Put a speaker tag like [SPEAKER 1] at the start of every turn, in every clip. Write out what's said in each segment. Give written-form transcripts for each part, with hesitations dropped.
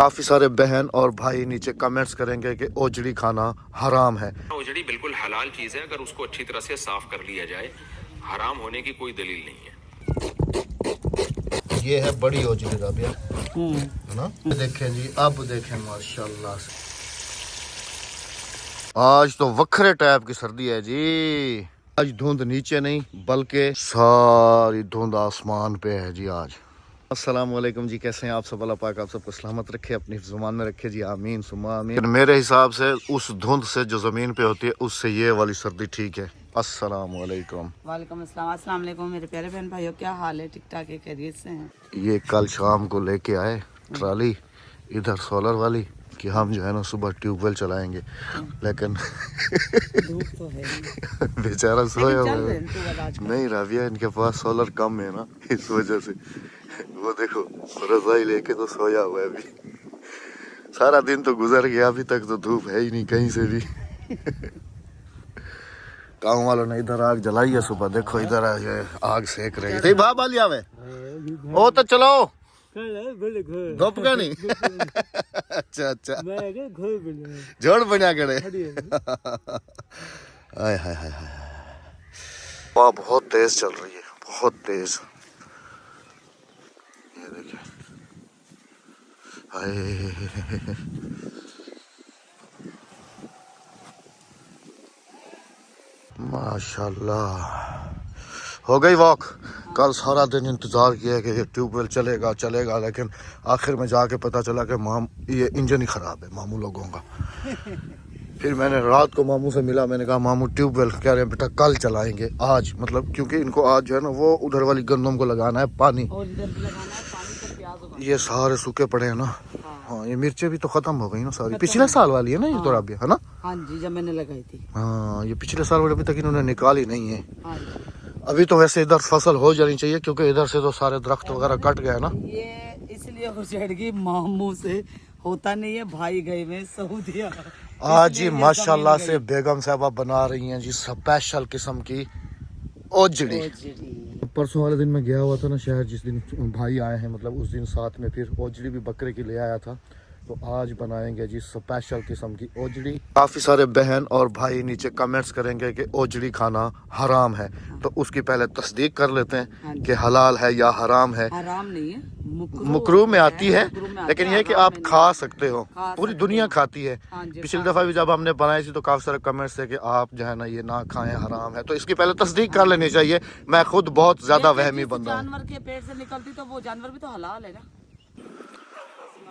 [SPEAKER 1] काफी सारे बहन और भाई नीचे कमेंट्स करेंगे कि ओजड़ी खाना हराम है।
[SPEAKER 2] ओजड़ी बिल्कुल हलाल चीज है अगर उसको अच्छी तरह से साफ कर लिया जाए। हराम होने की कोई दलील नहीं है।
[SPEAKER 1] ये है बड़ी ओजड़ी राबिया, है ना। देखें जी, अब देखें माशाल्लाह से आज तो वखरे टाइप की सर्दी है जी। आज धुंध नीचे नहीं बल्कि सारी धुंध आसमान पे है जी आज। अस्सलाम वालेकुम जी, कैसे हैं आप सब। अल्लाह पाक आप सबको सलामत रखे, अपनी ज़ुबान में रखे जी, आमीन सुम्मा आमीन। मेरे हिसाब से उस धुंध से जो ज़मीन पे होती है उससे ये वाली सर्दी ठीक है। अस्सलाम वालेकुम।
[SPEAKER 3] वालेकुम अस्सलाम। अस्सलाम वालेकुम मेरे प्यारे बहन भाइयों, क्या हाल है? ठीक ठाक है, खैरियत से हैं?
[SPEAKER 1] ये कल शाम को लेके आए ट्राली इधर सोलर वाली कि हम जो है ना सुबह ट्यूबवेल चलाएंगे, लेकिन
[SPEAKER 3] धूप तो है
[SPEAKER 1] बेचारा सोया हुआ है।
[SPEAKER 3] नहीं,
[SPEAKER 1] राबिया इनके पास सोलर कम है ना, इस वजह से वो देखो रजाई लेके तो सोया हुआ है अभी। सारा दिन तो गुजर गया, अभी तक तो धूप है ही नहीं कहीं से भी। गाँव वालों ने इधर आग जलाई है सुबह, देखो इधर आग सेक रही थी। बाबा लिया वे ओ तो चलो धूप का नहीं। अच्छा अच्छा जोड़ बना करे। हाय हाय हाय हाय, हवा बहुत तेज चल रही है, बहुत तेज। ये देखिए हाय, माशाल्लाह हो गई वॉक। कल सारा दिन इंतज़ार किया कि ये ट्यूबवेल चलेगा चलेगा, लेकिन आखिर में जाके पता चला कि ये इंजन ही ख़राब है मामू लोगों का। फिर मैंने रात को मामू से मिला, मैंने कहा मामू ट्यूबवेल, कह रहे हैं बेटा कल चलाएंगे आज, मतलब क्योंकि इनको आज जो है ना वो उधर वाली गंदम को लगाना है पानी,
[SPEAKER 3] और इधर भी लगाना है पानी का प्याज।
[SPEAKER 1] ये सारे सूखे पड़े हैं ना। हाँ ये मिर्चें भी तो खत्म हो गई ना सारी, पिछले साल वाली है ना ये तो राबिया, है ना।
[SPEAKER 3] हाँ जी, जब मैंने लगाई थी।
[SPEAKER 1] हाँ ये पिछले साल वाली अभी तक इन्होंने निकाली नहीं है।
[SPEAKER 3] हाँ जी।
[SPEAKER 1] अभी तो वैसे इधर फसल हो जानी चाहिए क्योंकि इधर से तो सारे दरख्त वगैरह कट गए ना।
[SPEAKER 3] ये इसलिए उजड़गी मामू से होता नहीं है, भाई गए में सऊदिया।
[SPEAKER 1] आज जी माशाल्लाह से बेगम साहबा बना रही हैं जी स्पेशल किस्म की ओजड़ी। परसों वाले दिन मैं गया हुआ था ना शहर, जिस दिन भाई आए हैं मतलब उस दिन साथ में फिर ओजड़ी भी बकरे की ले आया था। तो आज बनाएंगे जी स्पेशल किस्म की ओजड़ी। काफ़ी सारे बहन और भाई नीचे कमेंट्स करेंगे कि ओजड़ी खाना हराम है, तो उसकी पहले तस्दीक कर लेते हैं कि हलाल है या हराम है।
[SPEAKER 3] हराम नहीं है,
[SPEAKER 1] मुकरू में आती है, लेकिन यह कि आप खा सकते हो, पूरी दुनिया खाती है। पिछली दफ़ा भी जब हमने बनाई थी तो काफ़ी सारे कमेंट्स थे कि आप जो है ना ये ना खाएं, हराम है। तो इसकी पहले तस्दीक कर लेनी चाहिए। मैं खुद बहुत ज़्यादा वहमी बंदा हूँ।
[SPEAKER 3] जानवर के पेट से निकलती तो वो जानवर भी तो हलाल है ना।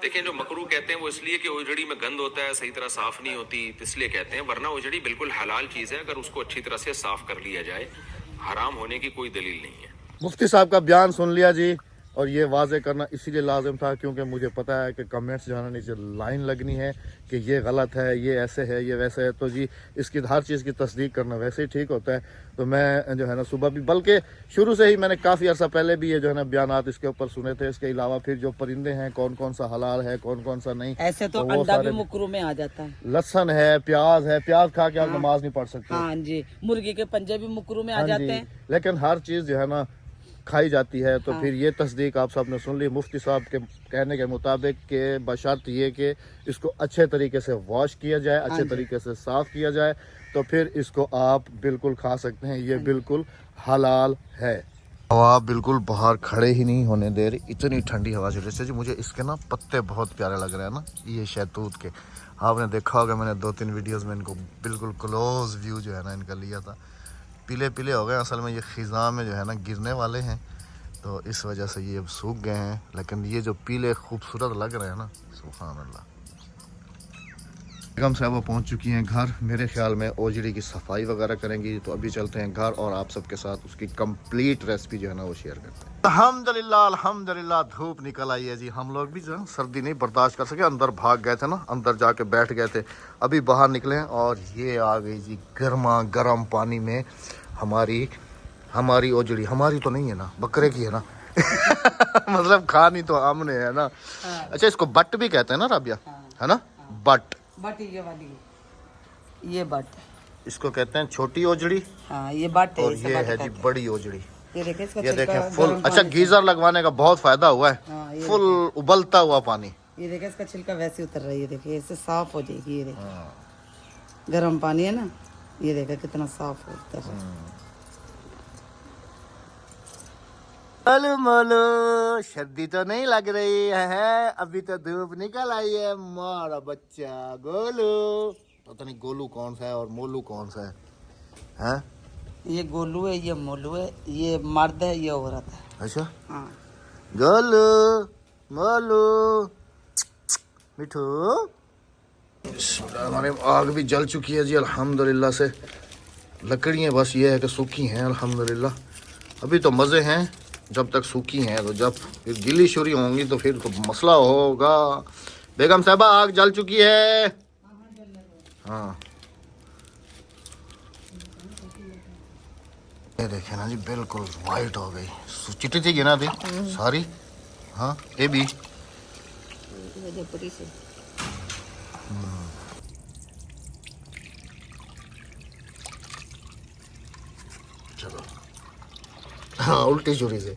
[SPEAKER 2] देखें, जो मकरू कहते हैं वो इसलिए कि ओजड़ी में गंद होता है, सही तरह साफ नहीं होती, इसलिए कहते हैं। वरना ओजड़ी बिल्कुल हलाल चीज है अगर उसको अच्छी तरह से साफ कर लिया जाए। हराम होने की कोई दलील नहीं है।
[SPEAKER 1] मुफ्ती साहब का बयान सुन लिया जी, और ये वाजे करना इसीलिए लाजिम था क्योंकि मुझे पता है कि कमेंट्स जो है ना नीचे लाइन लगनी है कि ये गलत है, ये ऐसे है, ये वैसे है। तो जी इसकी हर चीज़ की तस्दीक करना वैसे ही ठीक होता है। तो मैं जो है ना सुबह भी, बल्कि शुरू से ही मैंने काफ़ी अर्सा पहले भी ये जो है ना बयानात इसके ऊपर सुने थे। इसके अलावा फिर जो परिंदे हैं कौन कौन सा हलाल है कौन कौन सा नहीं,
[SPEAKER 3] ऐसे तो अंडा भी मुकरू में आ जाता है।
[SPEAKER 1] लहसन है, प्याज खा के आप नमाज नहीं पढ़ सकते।
[SPEAKER 3] हाँ जी, मुर्गी के पंजे भी मुकरू में आ जाते हैं।
[SPEAKER 1] लेकिन हर चीज़ जो है ना खाई जाती है। तो फिर ये तस्दीक आप सब ने सुन ली मुफ्ती साहब के कहने के मुताबिक के बशर्त ये कि इसको अच्छे तरीके से वॉश किया जाए, अच्छे तरीके से साफ़ किया जाए, तो फिर इसको आप बिल्कुल खा सकते हैं। ये बिल्कुल हलाल है। हवा बिल्कुल बाहर खड़े ही नहीं होने दे रही, इतनी ठंडी हवा चल रही है जी। मुझे इसके ना पत्ते बहुत प्यारे लग रहे हैं ना, ये शहतूत के। आपने देखा होगा मैंने 2-3 वीडियोज़ में इनको बिल्कुल क्लोज व्यू जो है ना इनका लिया था। पीले पीले हो गए, असल में ये ख़िज़ा में जो है ना गिरने वाले हैं, तो इस वजह से ये सूख गए हैं। लेकिन ये जो पीले खूबसूरत लग रहे हैं ना, सुभान अल्लाह। बेगम साहब पहुँच चुकी हैं घर, मेरे ख्याल में ओजड़ी की सफाई वगैरह करेंगी। तो अभी चलते हैं घर और आप सबके साथ उसकी कंप्लीट रेसिपी जो है ना वो शेयर करते हैं। अल्हम्दुलिल्लाह अल्हम्दुलिल्लाह धूप निकल आई है जी। हम लोग भी जो है सर्दी नहीं बर्दाश्त कर सके, अंदर भाग गए थे ना, अंदर जाके बैठ गए थे। अभी बाहर निकले हैं और ये आ गई जी गर्मा गर्म पानी में हमारी ओजड़ी। हमारी तो नहीं है ना, बकरे की है ना। मतलब खानी तो हमने है ना। अच्छा इसको बट भी कहते हैं ना राबिया, है ना। बट
[SPEAKER 3] ये वाली, ये बट
[SPEAKER 1] इसको कहते हैं छोटी ओजड़ी।
[SPEAKER 3] हाँ ये बट है,
[SPEAKER 1] और ये है जी बड़ी ओजड़ी।
[SPEAKER 3] ये
[SPEAKER 1] देखें फुल। अच्छा गीजर लगवाने का बहुत फायदा हुआ है। फुल उबलता हुआ पानी,
[SPEAKER 3] ये देखिए इसका छिलका वैसे उतर रहा है, ये देखिए इससे साफ हो जाएगी। ये देखिए
[SPEAKER 1] हाँ।
[SPEAKER 3] गर्म पानी है ना, ये देखिए कितना साफ होता है।
[SPEAKER 1] मोलू मोलू सर्दी तो नहीं लग रही है, अभी तो धूप निकल आई है। मारा बच्चा गोलू, पता नहीं गोलू कौन सा है और मोलू कौन सा है, हैं?
[SPEAKER 3] ये गोलू है, ये मोलू है, ये मर्द है, ये औरत है।
[SPEAKER 1] अच्छा,
[SPEAKER 3] हाँ
[SPEAKER 1] गोलू मोलू मिठू। हमारे आग भी जल चुकी है जी अल्हम्दुलिल्लाह से। लकड़ियाँ बस ये है कि सूखी हैं अल्हम्दुलिल्लाह। अभी तो मज़े हैं जब तक सूखी हैं, तो जब फिर गीली शुरी होंगी तो फिर तो मसला होगा। बेगम साहबा आग जल चुकी है। हाँ ये देखे ना जी, बिल्कुल वाइट हो गई। चिट्टी थी गिना थी सारी। हाँ ये भी चलो। हाँ उल्टी छुरी से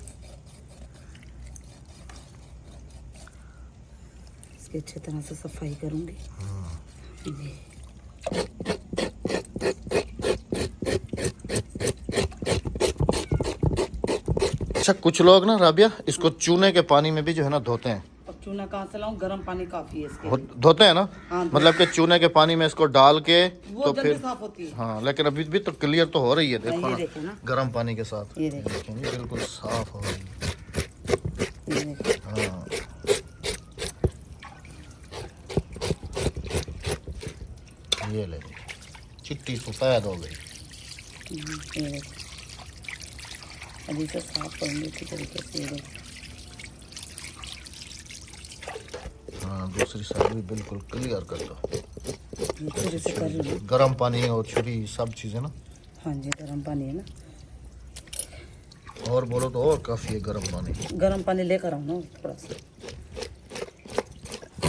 [SPEAKER 3] इसकी अच्छी तरह से सफाई करूंगी जी।
[SPEAKER 1] अच्छा, कुछ लोग ना राबिया इसको चूने के पानी में भी जो है ना धोते हैं।
[SPEAKER 3] अब चूना कहाँ से लाऊं, गर्म पानी काफी है इसके लिए।
[SPEAKER 1] धोते हैं ना,
[SPEAKER 3] हाँ,
[SPEAKER 1] मतलब कि चूने के पानी में इसको डाल के
[SPEAKER 3] वो
[SPEAKER 1] तो
[SPEAKER 3] जल्दी
[SPEAKER 1] फिर
[SPEAKER 3] साफ होती है।
[SPEAKER 1] हाँ, लेकिन अभी भी तो क्लियर तो हो रही है। देखो
[SPEAKER 3] ये
[SPEAKER 1] ना,
[SPEAKER 3] देखे ना,
[SPEAKER 1] गर्म पानी के साथ
[SPEAKER 3] ये देखे,
[SPEAKER 1] देखें जी, बिल्कुल साफ हो रही है।
[SPEAKER 3] ये देखे।
[SPEAKER 1] हाँ ये ले चिट्टी सफेद हो गई।
[SPEAKER 3] ये देखे, अभी से साफ करूंगी अच्छी तरीके से। ये देखे,
[SPEAKER 1] हाँ दूसरी साइड भी बिल्कुल क्लियर कर दो।
[SPEAKER 3] छुरी से कर रही हूँ।
[SPEAKER 1] गर्म पानी और छुरी सब चीज़ें ना।
[SPEAKER 3] हाँ जी गर्म पानी है ना,
[SPEAKER 1] और बोलो तो और काफ़ी है गर्म पानी।
[SPEAKER 3] गर्म पानी लेकर आऊँ ना थोड़ा सा।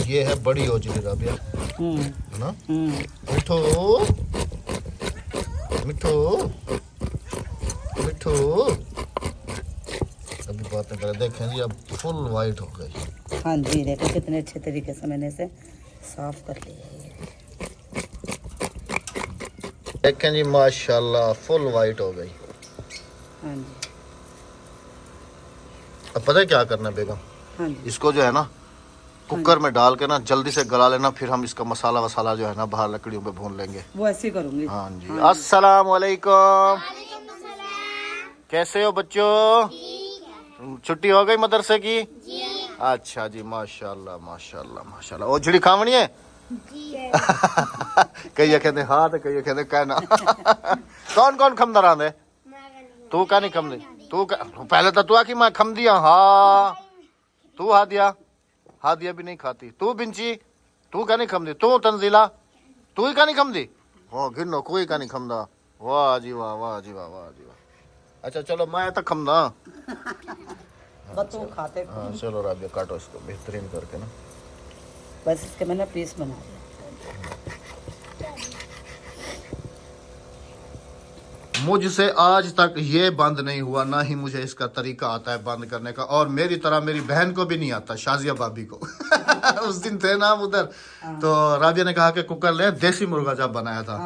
[SPEAKER 1] ये है बड़ी ओजली राबिया, है ना। मिठू मिठू मिठू अभी बातें करें। देखें जी अब फुल वाइट हो गई।
[SPEAKER 3] हाँ जी देखो कितने अच्छे तरीके से मैंने इसे साफ कर लिया है।
[SPEAKER 1] देखें जी माशाल्लाह फुल वाइट हो गई।
[SPEAKER 3] हाँ जी,
[SPEAKER 1] अब पता है क्या करना है बेगम,
[SPEAKER 3] हाँ जी,
[SPEAKER 1] इसको जो है ना कुकर में डाल के ना जल्दी से गला लेना, फिर हम इसका मसाला वसाला जो है ना बाहर लकड़ियों पे भून लेंगे।
[SPEAKER 3] वो ऐसे ही करूँगी।
[SPEAKER 1] हाँ जी। अस्सलाम वालेकुम, कैसे हो बच्चों? छुट्टी हो गई मदरसे की? अच्छा जी, माशाल्लाह माशाल्लाह माशाल्लाह। और झिड़ी खावनी है? कई कहते हाँ तो कई कहते कहना। कौन कौन खमदा रहा? तू का नहीं खमदी? तू पहले तो तू आखी मैं खम दिया। हाँ तू हा दिया भी नहीं खाती। तू बिंची तू का नहीं खमदी? तू तंजीला तू ही का नहीं खमदी? हो गिनो कोई का नहीं खमदा। वाह जी वाह, वाह जी वाह, वाह जी वाह। अच्छा चलो मैं तो खमदा।
[SPEAKER 3] बस वो खाते।
[SPEAKER 1] हाँ चलो राबिया काटो इसको बेहतरीन करके ना।
[SPEAKER 3] बस इसके मैंने पीस बना दिया।
[SPEAKER 1] मुझसे आज तक ये बंद नहीं हुआ, ना ही मुझे इसका तरीका आता है बंद करने का। और मेरी तरह मेरी बहन को भी नहीं आता, शाजिया भाभी को। उस दिन थे ना उधर, तो राबिया ने कहा कि कुकर ले, देसी मुर्गा जब बनाया था,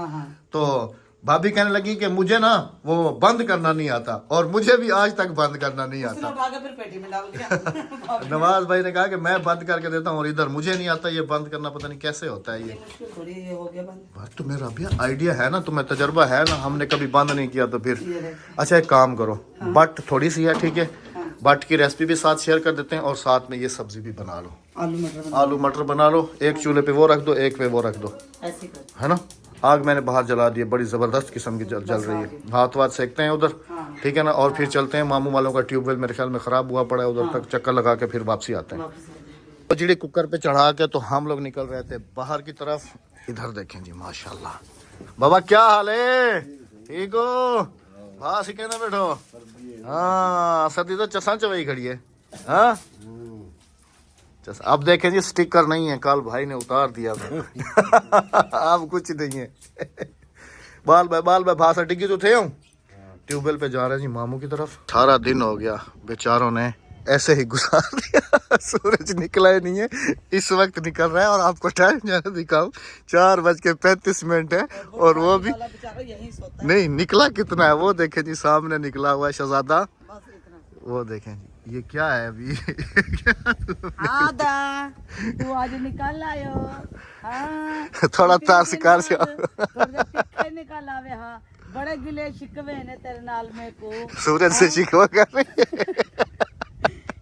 [SPEAKER 1] तो भाभी कहने लगी कि मुझे ना वो बंद करना नहीं आता, और मुझे भी आज तक बंद करना नहीं आता।
[SPEAKER 3] उठा के फिर पेटी में डाल दिया।
[SPEAKER 1] नवाज भाई ने कहा कि मैं बंद करके देता हूँ, और इधर मुझे नहीं आता ये बंद करना, पता नहीं कैसे होता है ये।
[SPEAKER 3] थोड़ी ये हो गया बंद।
[SPEAKER 1] बात तुम्हें राबिया आइडिया है ना, तुम्हें तजर्बा है ना, हमने कभी बंद नहीं किया तो फिर। अच्छा एक काम करो, बट थोड़ी सी है ठीक है, बट की रेसिपी भी साथ शेयर कर देते हैं, और साथ में ये सब्जी भी बना लो। आलू मटर बना लो, एक चूल्हे पे वो रख दो, एक पे वो रख दो,
[SPEAKER 3] ऐसे कर।
[SPEAKER 1] है ना। आग मैंने बाहर जला दी है, बड़ी ज़बरदस्त किस्म की जल रही है। हाथ वाथ सेकते हैं उधर, ठीक है ना, और फिर चलते हैं। मामू वालों का ट्यूबवेल मेरे ख्याल में ख़राब हुआ पड़ा है, उधर तक चक्कर लगा के फिर वापसी आते हैं। तो जीड़ी कुकर पे चढ़ा के तो हम लोग निकल रहे थे बाहर की तरफ। इधर देखें जी माशाल्लाह। बाबा क्या हाल है? ठीक हो? हाँ सिके ना बैठो। हाँ सर्दी तो चसा चवई खड़ी है। हाँ अब देखें जी स्टिकर नहीं है, कल भाई ने उतार दिया था। अब कुछ नहीं है। बाल भाई भाषा टिकी तो थे हम ट्यूबवेल पे जा रहे हैं जी मामू की तरफ। 18 दिन हो गया बेचारों ने ऐसे ही गुजार दिया। सूरज निकला ही नहीं है, इस वक्त निकल रहा है और आपको टाइम ज़्यादा दिखाऊं 4:35 है और वो भी
[SPEAKER 3] यही सोता है।
[SPEAKER 1] नहीं निकला कितना है वो देखें जी, सामने निकला हुआ है शहजादा,
[SPEAKER 3] बस इतना।
[SPEAKER 1] वो देखें जी। ये क्या है अभी?
[SPEAKER 3] आदा तू आज निकल आयो। हाँ
[SPEAKER 1] थोड़ा तार शिकार से
[SPEAKER 3] तिखे निकल आवे। हाँ बड़े गिले शिकवे ने तेरे नाल में को
[SPEAKER 1] सूरज से शिकवा कर रही है।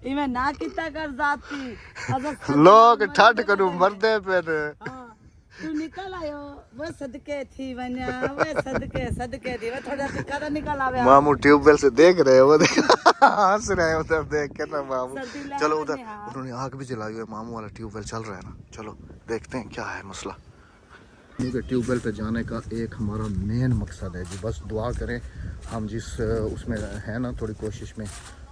[SPEAKER 3] इमे ना किता कर जाती
[SPEAKER 1] लोग ठंड करू मरदे फिर।
[SPEAKER 3] हाँ तू निकल आयो वो सदके थी वन्या वो सदके सदके थी वो थोड़ा तिखा तो निकल आवे।
[SPEAKER 1] मामू ट्यूबवेल से देख रहे हैं, वो देख हंस रहे हैं उधर देख के ना मामू।
[SPEAKER 3] सर्दी लग
[SPEAKER 1] चलो
[SPEAKER 3] रही
[SPEAKER 1] उधर
[SPEAKER 3] है, हाँ।
[SPEAKER 1] उन्होंने आग भी जलाई हुई है, मामू वाला ट्यूबवेल चल रहा है ना, चलो देखते हैं क्या है मसला। क्योंकि ट्यूबवेल पे जाने का एक हमारा मेन मकसद है जी, बस दुआ करें हम जिस उसमें है ना, थोड़ी कोशिश में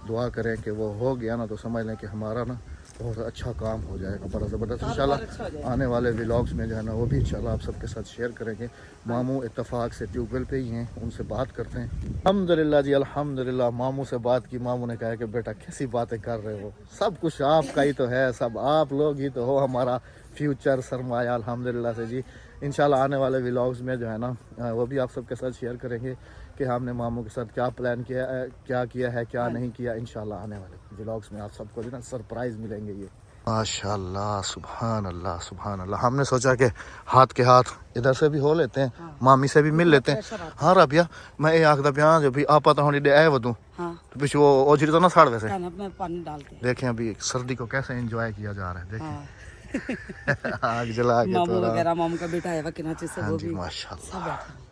[SPEAKER 1] दुआ करें कि वो हो गया ना तो समझ लें कि हमारा ना बहुत अच्छा काम हो जाएगा, बड़ा ज़बरदस्त इंशाल्लाह। आने वाले व्लॉग्स में जो है ना वो भी इंशाल्लाह आप सबके साथ शेयर करेंगे। मामू इत्तेफाक से ट्यूबवेल पे ही हैं, उनसे बात करते हैं। अल्हम्दुलिल्लाह जी अल्हम्दुलिल्लाह, मामू से बात की, मामू ने कहा कि बेटा कैसी बातें कर रहे हो, सब कुछ आपका ही तो है, सब आप लोग ही तो हो हमारा फ्यूचर सरमाया अल्हम्दुलिल्लाह से जी। इंशाल्लाह आने वाले व्लॉग्स में जो है ना वो भी आप सबके साथ शेयर करेंगे कि हमने मामू के साथ क्या प्लान किया है, क्या किया है, क्या नहीं किया। इंशाल्लाह आने वाले व्लॉग्स में आप सबको जो ना सरप्राइज मिलेंगे ये। माशाल्लाह सुभान अल्लाह सुभान अल्लाह। हमने सोचा कि हाथ के हाथ इधर से भी हो लेते हैं,
[SPEAKER 3] हाँ।
[SPEAKER 1] मामी से भी मिल लेते हैं। हाँ राबिया मैं ये आखदा पिया जो भी आप पता होनी दे आए वदू
[SPEAKER 3] हाँ
[SPEAKER 1] तो पीछे वो ओझरी तो ना साड़ वैसे
[SPEAKER 3] में पानी डालते
[SPEAKER 1] देखें अभी सर्दी को कैसे एंजॉय किया जा रहा है, देखें
[SPEAKER 3] हाँ।
[SPEAKER 1] आग जला के
[SPEAKER 3] मामू
[SPEAKER 1] थोड़ा।
[SPEAKER 3] वगैरह मामू का बेटा है वह किनाचे से
[SPEAKER 1] हाँ
[SPEAKER 3] वो
[SPEAKER 1] जी
[SPEAKER 3] भी
[SPEAKER 1] माशाल्लाह।
[SPEAKER 3] सब बैठे।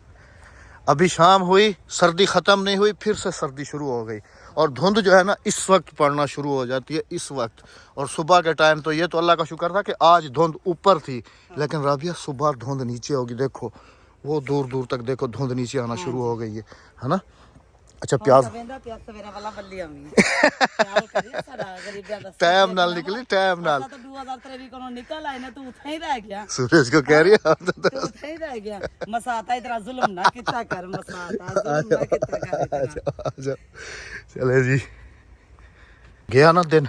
[SPEAKER 1] अभी शाम हुई, सर्दी ख़त्म नहीं हुई, फिर से सर्दी शुरू हो गई और धुंध जो है ना इस वक्त पड़ना शुरू हो जाती है इस वक्त। और सुबह के टाइम तो ये तो अल्लाह का शुक्र था कि आज धुंध ऊपर थी, लेकिन राबिया सुबह धुंध नीचे होगी। देखो वो दूर दूर तक देखो धुंध नीचे आना शुरू हो गई है ना। अच्छा प्याज टाइम नाल निकली, टाइम नाल
[SPEAKER 3] निकल आए ना तू उठे ही रह गया।
[SPEAKER 1] सूरज को कह रही है
[SPEAKER 3] तू उठे ही रह गया। मसाता इतना जुल्म ना कितना कर, मसाता जुल्म ना कितना कर इतना।
[SPEAKER 1] चले जी गया ना दिन,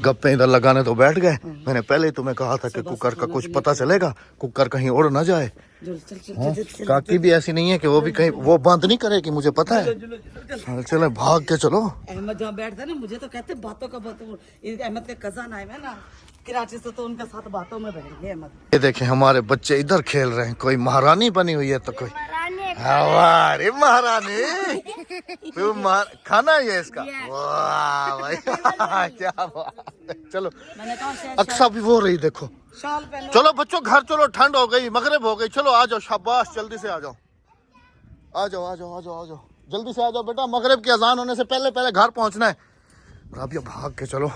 [SPEAKER 1] गप्पे इधर लगाने तो बैठ गए। मैंने पहले ही तुम्हें कहा था कि कुकर का कुछ पता चलेगा, कुकर कहीं उड़ ना जाए। काकी भी ऐसी नहीं है कि वो भी कहीं वो बंद नहीं करेगी, मुझे पता है। चले भाग के चलो।
[SPEAKER 3] अहमद जहाँ बैठता है ना मुझे तो कहते बातों का बातों, अहमद के कज़न आए हैं ना कराची से तो उनके साथ बातों में बैठ गए अहमद।
[SPEAKER 1] ये देखें हमारे बच्चे इधर खेल रहे हैं, कोई महारानी बनी हुई है तो कोई हमारी महारानी। तू खाना ही है इसका, वाह भाई क्या बात। चलो
[SPEAKER 3] मैंने कहा
[SPEAKER 1] अक्सा भी वो रही देखो।
[SPEAKER 3] शाल पहनो।
[SPEAKER 1] चलो बच्चों घर चलो, ठंड हो गई, मगरिब हो गई, चलो आ जाओ, शाबाश जल्दी से आ जाओ, आ जाओ आ जाओ आ जाओ आ जाओ, जल्दी से आ जाओ बेटा, मगरिब की अजान होने से पहले पहले घर पहुंचना है। राबिया भाग के चलो,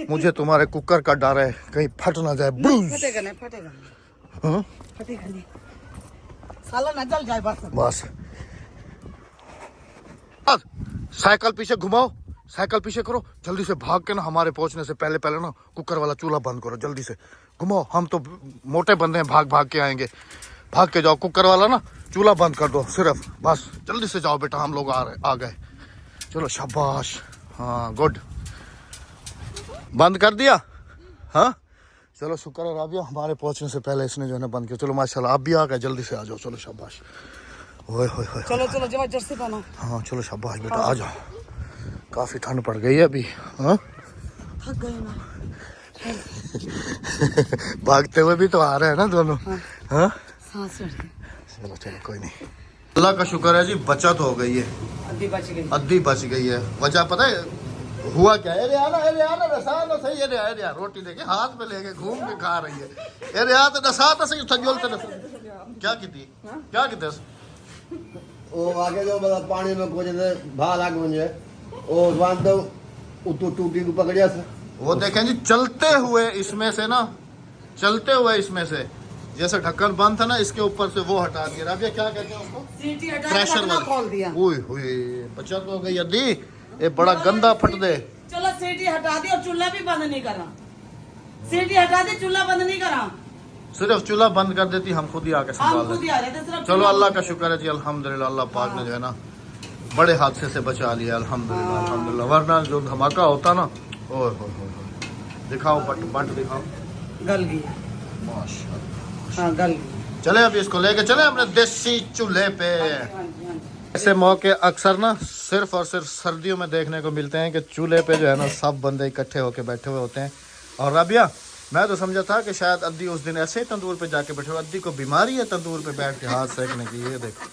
[SPEAKER 1] मुझे तुम्हारे कुकर का डर है कहीं फट ना जाए।
[SPEAKER 3] फटेगा नहीं, फटेगा नहीं,
[SPEAKER 1] हाँ?
[SPEAKER 3] फटेगा नहीं, साला ना जल जाए बस।
[SPEAKER 1] बस साइकिल पीछे घुमाओ, साइकिल पीछे करो, जल्दी से भाग के ना हमारे पहुंचने से पहले पहले ना कुकर वाला चूल्हा बंद करो, जल्दी से घुमाओ। हम तो मोटे बंदे हैं, भाग भाग के आएंगे। भाग के जाओ, कुकर वाला ना चूल्हा बंद कर दो सिर्फ, बस जल्दी से जाओ बेटा, हम लोग आ गए। चलो शाबाश, हाँ गुड, बंद कर दिया। हाँ चलो शुक्र है राबिया, हमारे पहुंचने से पहले इसने जो है ना बंद किया। चलो माशाल्लाह आप भी आ गए, जल्दी से आ जाओ, चलो शाबाश। ओए होए होए,
[SPEAKER 3] चलो चलो जब जर्सी पहनो।
[SPEAKER 1] हाँ चलो शाबाश बेटा आ जाओ, काफ़ी ठंड पड़ गई है अभी। हाँ
[SPEAKER 3] थक गए ना,
[SPEAKER 1] भागते हुए भी तो आ रहे हैं ना दोनों। हाँ
[SPEAKER 3] सांस चढ़ गई।
[SPEAKER 1] चलो चलो कोई नहीं, अल्लाह का शुक्र है जी, बचत हो गई है,
[SPEAKER 3] अद्धी बच गई,
[SPEAKER 1] अद्धी बच गई है। वजह पता है हुआ क्या है? रसा सही है, रोटी देखे हाथ में लेके घूम के खा रही है। सही क्या की थी, क्या की
[SPEAKER 4] वो आगे जो मतलब पानी में कुछ भाग आगे मुझे वो बांध दो टूटी को पकड़िया से।
[SPEAKER 1] वो देखें जी चलते हुए इसमें से ना, चलते हुए इसमें से जैसे ढक्कन बंद था ना, इसके ऊपर से वो हटा दिया। राबिया क्या कहते हैं उसको?
[SPEAKER 3] सीटी हटा
[SPEAKER 1] प्रेशर
[SPEAKER 3] ढक्कन खोल दिया।
[SPEAKER 1] ओए होए बचत हो गई अद्धी, ये बड़ा गंदा फट दे।
[SPEAKER 3] चलो सीटी हटा दी और चूल्हा भी बंद नहीं करा, सीटी हटा दी चूल्हा बंद नहीं करा,
[SPEAKER 1] सिर्फ चूल्हा बंद कर देती, हम खुद ही आके
[SPEAKER 3] हम
[SPEAKER 1] संभाल
[SPEAKER 3] खुद ही
[SPEAKER 1] लेते।
[SPEAKER 3] आ रहे थे सिर्फ।
[SPEAKER 1] चलो अल्लाह का शुक्र है जी अल्हम्दुलिल्लाह, अल्लाह पाक ने जो है ना बड़े हादसे से बचा लिया अल्हम्दुलिल्लाह अल्हम्दुलिल्लाह, वरना जो धमाका होता ना, ओए हो। दिखाओ बट दिखाओ,
[SPEAKER 3] गल गई।
[SPEAKER 1] माशाल्लाह।
[SPEAKER 3] हाँ गल गई।
[SPEAKER 1] चले अभी इसको लेके चले अपने देसी चूल्हे पे।
[SPEAKER 3] हाँ जी, हाँ जी।
[SPEAKER 1] ऐसे मौके अक्सर ना सिर्फ और सिर्फ सर्दियों में देखने को मिलते हैं कि चूल्हे पे जो है ना सब बंदे इकट्ठे होके बैठे हुए होते हैं। और राबिया, मैं तो समझा था कि शायद अद्दी उस दिन ऐसे ही तंदूर पे जाके बैठे हुए, अद्दी को बीमारी है तंदूर पे बैठ के हाथ सेकने की। ये देखो,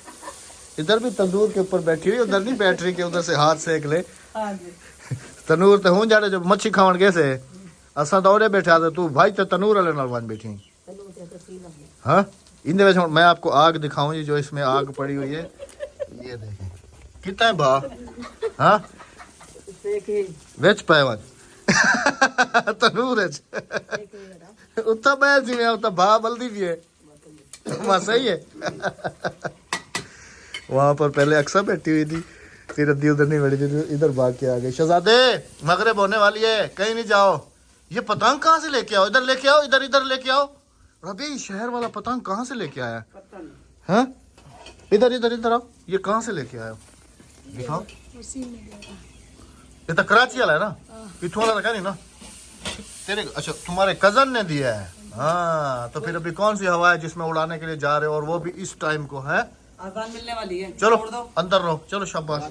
[SPEAKER 1] इधर भी तंदूर के ऊपर बैठी हुई, उधर नहीं बैठ रही कि उधर से हाथ सेक ले।
[SPEAKER 3] हाँ जी।
[SPEAKER 1] तनूर तो हूँ जाने जो मच्छी खावन गए से असा दौरे बैठा था, तू भाई तो तनूर वाले नाल वन बैठी। हाँ, इंदे विच हुण मैं आपको आग दिखाऊं जी, जो इसमें आग पड़ी हुई है, ये देखें कितना है भा। हाँ विच पाए वन तनूर उत्ता मैं जिवें उत्ता भा बल्दी भी है, वहाँ सही है। वहाँ पर पहले अक्सर बैठी हुई थी, फिर अद्दी उधर नहीं बैठी थी, इधर भाग के आ गई। शहजादे मगरिब होने वाली है, कहीं नहीं जाओ। ये पतंग कहाँ से लेके आओ, इधर लेके आओ, इधर लेके आओ। रबी शहर वाला पतंग कहाँ से लेके आया? हाँ इधर आओ, ये कहाँ से लेके आया दिखाओ। ये तो कराची वाला है ना, पिथू वाला रखा नहीं ना तेरे? अच्छा तुम्हारे कजन ने दिया है। हाँ तो फिर अभी कौन सी हवा है जिसमें उड़ाने के लिए जा रहे हो, और वो भी इस टाइम को है?
[SPEAKER 3] आजान मिलने वाली है,
[SPEAKER 1] चलो
[SPEAKER 3] छोड़ दो।
[SPEAKER 1] अंदर रहो, चलो शाबाश।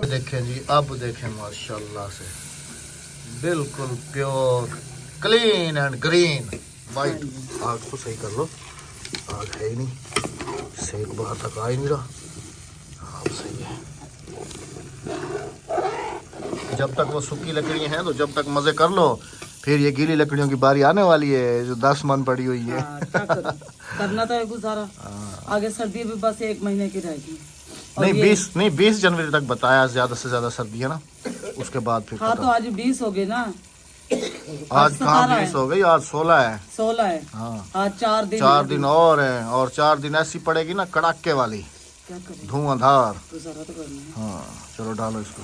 [SPEAKER 1] देखें जी, अब देखें माशाल्लाह से बिल्कुल pure clean and green white. आग को सही कर लो, आग है ही नहीं, सेक बाहर तक आ ही नहीं रहा। हाँ सही है। जब तक वो सूखी लकड़ियाँ हैं तो जब तक मजे कर लो, फिर ये गीली लकड़ियों की बारी आने वाली है जो 10 मन पड़ी हुई है।
[SPEAKER 3] क्या करूं? करना तो है गुजारा। आगे सर्दी भी बस 1 महीने की रहेगी।
[SPEAKER 1] नहीं 20 जनवरी तक बताया, ज्यादा से ज्यादा सर्दी है ना, उसके बाद फिर
[SPEAKER 3] हाँ तो आज 20 हो गए ना,
[SPEAKER 1] आज कहाँ 20 हो गई, आज 16 है।
[SPEAKER 3] 16 है।
[SPEAKER 1] हाँ
[SPEAKER 3] आज 4 दिन
[SPEAKER 1] 4 दिन और है, और 4 दिन ऐसी पड़ेगी ना कड़ाके वाली,
[SPEAKER 3] क्या करें,
[SPEAKER 1] धुआंधार।
[SPEAKER 3] गुजारा तो करना है।
[SPEAKER 1] हाँ चलो डालो इसको।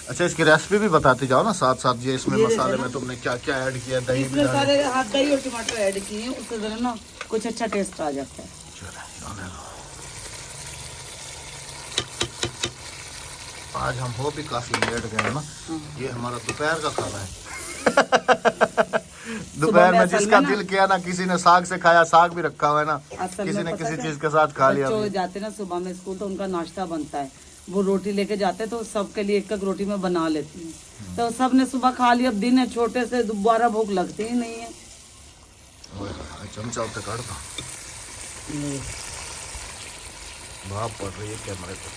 [SPEAKER 1] अच्छा इसकी रेसिपी भी बताते जाओ ना साथ साथ, ये इसमें मसाले में तुमने क्या क्या ऐड किया, दही
[SPEAKER 3] इसमें सारे हाथ दही और टमाटर ऐड किए हैं, उससे जरा ना कुछ अच्छा टेस्ट आ जाता है।
[SPEAKER 1] आज हम हो भी काफी लेट गए हैं ना, ये हमारा दोपहर का खाना है। दोपहर में जिसका दिल किया ना, किसी ने साग से खाया, साग भी रखा हुआ है ना, किसी ने किसी चीज के साथ खा लिया।
[SPEAKER 3] बच्चों जाते ना सुबह में स्कूल, तो उनका नाश्ता बनता है, वो रोटी लेके जाते तो सबके लिए एक रोटी में बना लेती हूँ, तो सब ने सुबह खा लिया। अब दिन है छोटे से, दोबारा भूख लगती ही नहीं है।
[SPEAKER 1] चमचा उठे काट दो, भाप पड़ रही है कैमरे पर,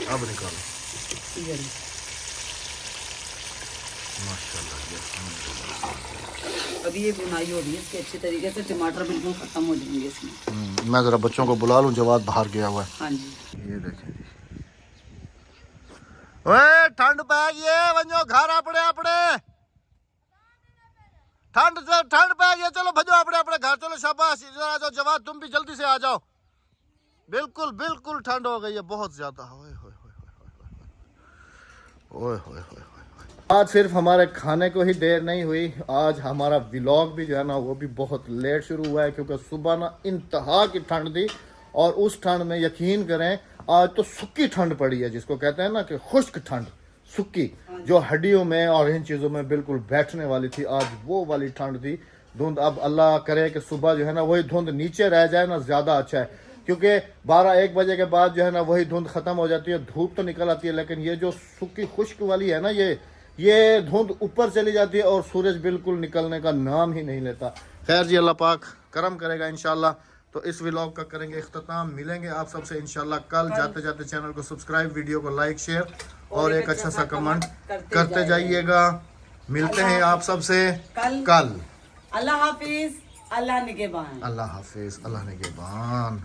[SPEAKER 1] अब निकालो।
[SPEAKER 3] अभी ये बुनाई हो रही है इसके अच्छे तरीके से, टमाटर बिल्कुल खत्म हो जाएंगे इसमें।
[SPEAKER 1] मैं जरा बच्चों को बुला लूं, जवाब बाहर गया हुआ है।
[SPEAKER 3] हाँ जी
[SPEAKER 1] ये देखें जी, ओए ठंड पै गई है, वंजो घर अपने अपने, ठंड पै गई है, चलो भजो अपने अपने घर, चलो शाबाश। इधर आ जाओ जवाब, तुम भी जल्दी से आ जाओ। बिल्कुल बिल्कुल ठंड हो गई है बहुत ज्यादा। ओए होए होए होए होए। आज सिर्फ हमारे खाने को ही देर नहीं हुई, आज हमारा व्लॉग भी जो है ना वो भी बहुत लेट शुरू हुआ है, क्योंकि सुबह ना इंतहा की ठंड थी, और उस ठंड में यकीन करें आज तो सूखी ठंड पड़ी है, जिसको कहते हैं ना कि खुश्क ठंड, सूखी, जो हड्डियों में और इन चीज़ों में बिल्कुल बैठने वाली थी, आज वो वाली ठंड थी। धुंध, अब अल्लाह करे कि सुबह जो है ना वही धुंध नीचे रह जाए ना, ज़्यादा अच्छा है, क्योंकि 12-1 बजे के बाद जो है ना वही धुंध ख़त्म हो जाती है, धूप तो निकल आती है, लेकिन ये जो सूखी खुश्क वाली है ना, ये धुंध ऊपर चली जाती है और सूरज बिल्कुल निकलने का नाम ही नहीं लेता। खैर जी, अल्लाह पाक करम करेगा इंशाल्लाह। तो इस व्लॉग का करेंगे इख्तिताम, मिलेंगे आप सबसे इंशाल्लाह कल। जाते जाते चैनल को सब्सक्राइब, वीडियो को लाइक, शेयर और एक अच्छा सा कमेंट करते जाइएगा। मिलते हैं आप सबसे कल।
[SPEAKER 3] अल्लाह हाफिज, अल्लाह निगहबान।
[SPEAKER 1] अल्लाह हाफिज, अल्लाह निगहबान।